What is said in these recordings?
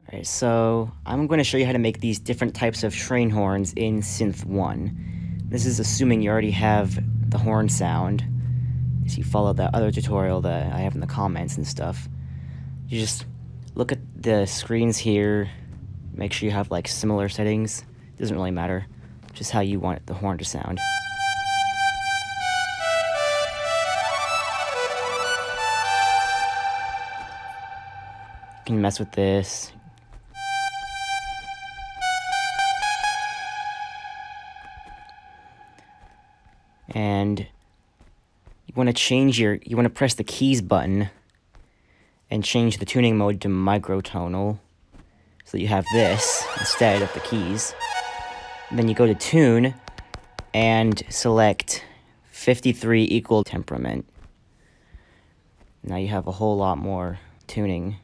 Alright, so I'm going to show you how to make these different types of train horns in Synth One. This is assuming you already have the horn sound. As you follow that other tutorial that I have in the comments and stuff. You just look at the screens here, make sure you have like similar settings. Doesn't really matter, just how you want the horn to sound. You can mess with this. And you want to press the keys button and change the tuning mode to Microtonal so that you have this instead of the keys. And then you go to tune and select 53 equal temperament. Now you have a whole lot more tuning.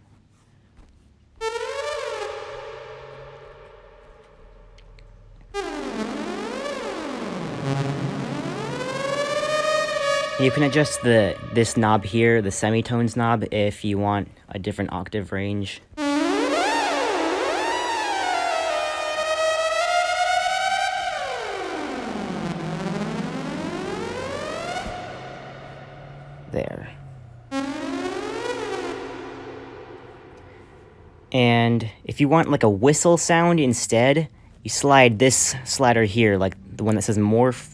You can adjust this knob here, the semitones knob, if you want a different octave range. There. And if you want like a whistle sound instead, you slide this slider here, like the one that says morph,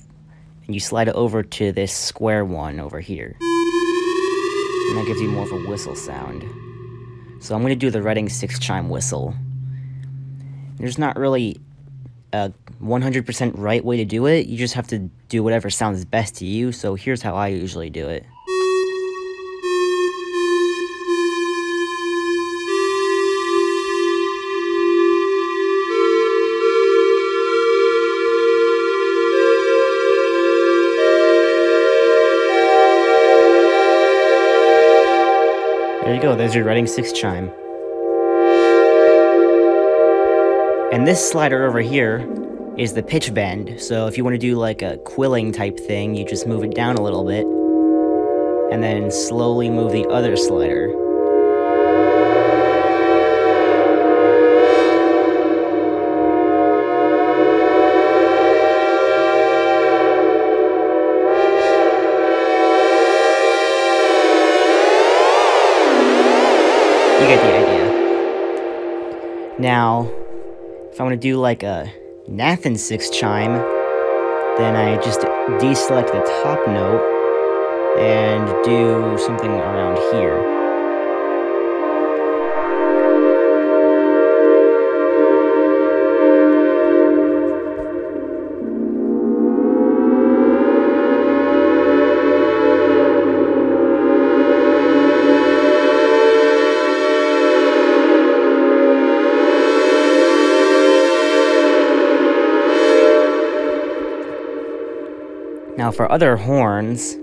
and you slide it over to this square one over here. And that gives you more of a whistle sound. So I'm going to do the Reading 6 chime whistle. There's not really a 100% right way to do it. You just have to do whatever sounds best to you. So here's how I usually do it. There you go, there's your Reading 6 chime. And this slider over here is the pitch bend, so if you want to do like a quilling type thing, you just move it down a little bit, and then slowly move the other slider. You get the idea. Now, if I want to do like a Nathan 6 chime, then I just deselect the top note and do something around here. Now for other horns,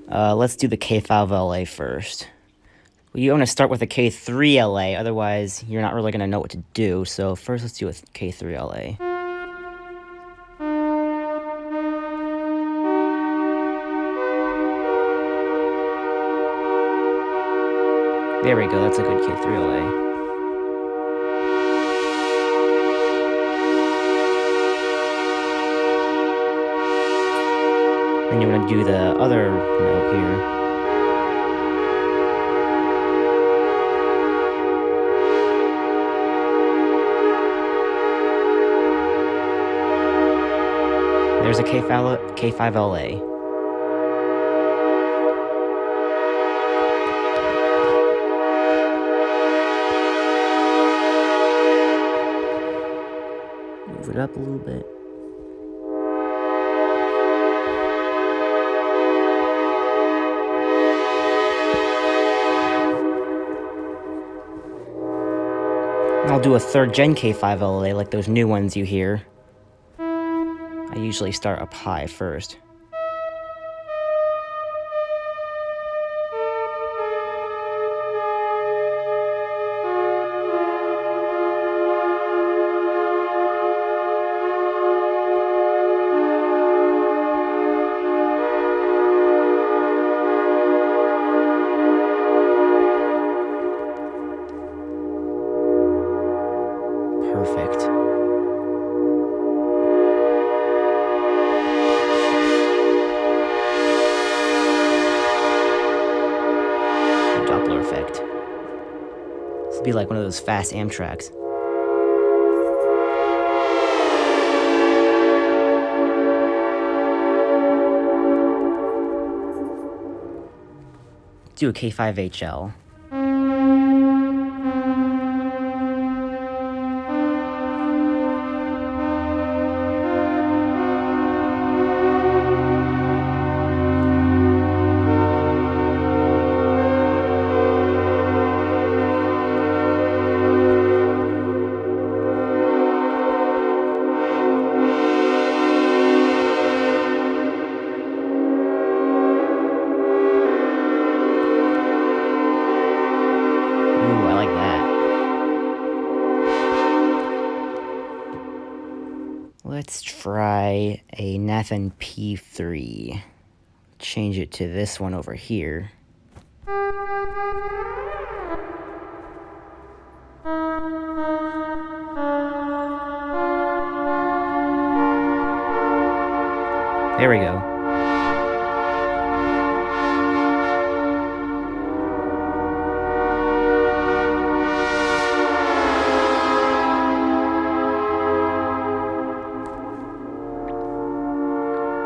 let's do the K5LA first. Well, you want to start with a K3LA, otherwise you're not really going to know what to do. So first let's do a K3LA. There we go, that's a good K3LA. Then you want to do the other note here. There's a K5LA. Move it up a little bit. I'll do a 3rd gen K5LA like those new ones you hear. I usually start up high first. Perfect. Doppler effect. This would be like one of those fast Amtraks. Do a K5HL. Let's try a Nathan P3. Change it to this one over here. There we go.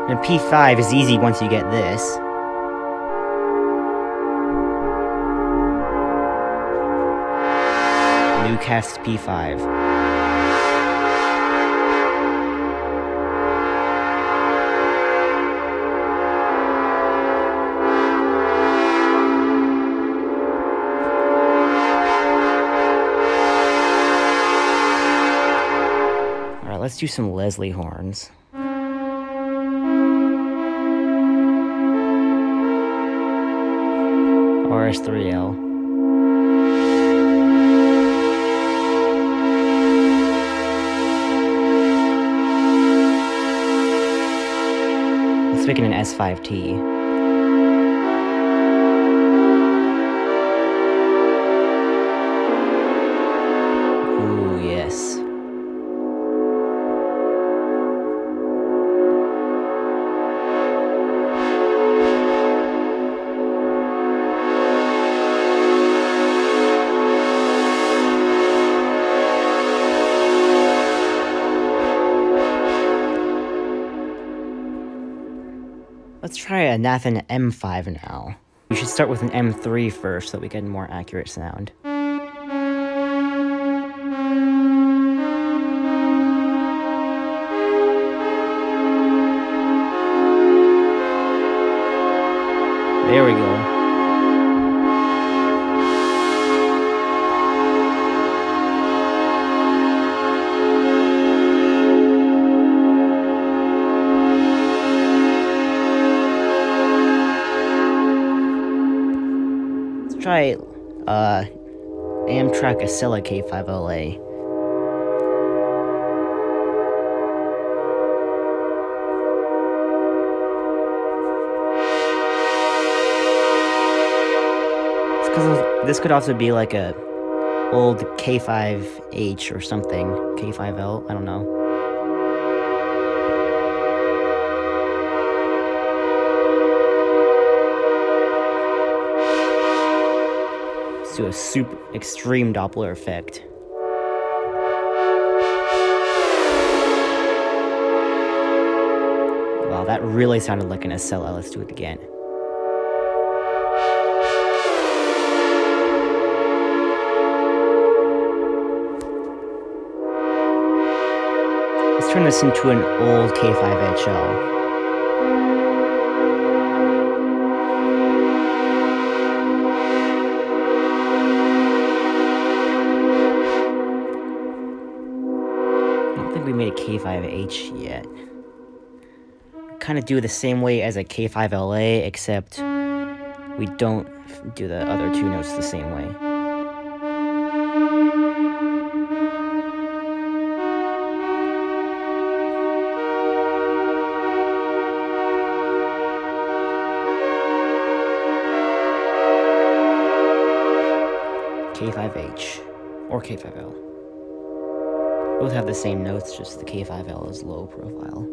And P5 is easy once you get this. New cast P5. Alright, let's do some Leslie horns. RS3L. Let's make it an S5T. Ooh, yes. Let's try a Nathan M5 now. We should start with an M3 first so that we get a more accurate sound. There we go. Try Amtrak acela K5LA. This could also be like a old K5H or something. K5L, I don't know. To a super extreme Doppler effect. Wow, that really sounded like an acela. Let's do it again. Let's turn this into an old K5HL. We made a K5H yet. Kind of do it the same way as a K5LA, except we don't do the other two notes the same way. K5H or K5L. Both have the same notes, just the K5L is low profile.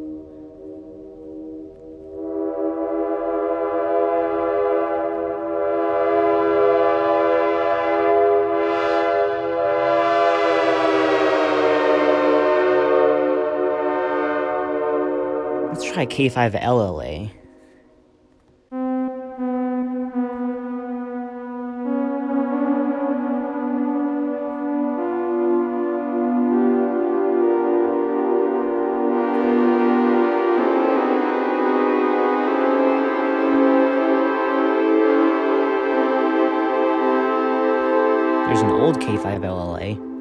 Let's try K5LLA. There's an old K5LLA.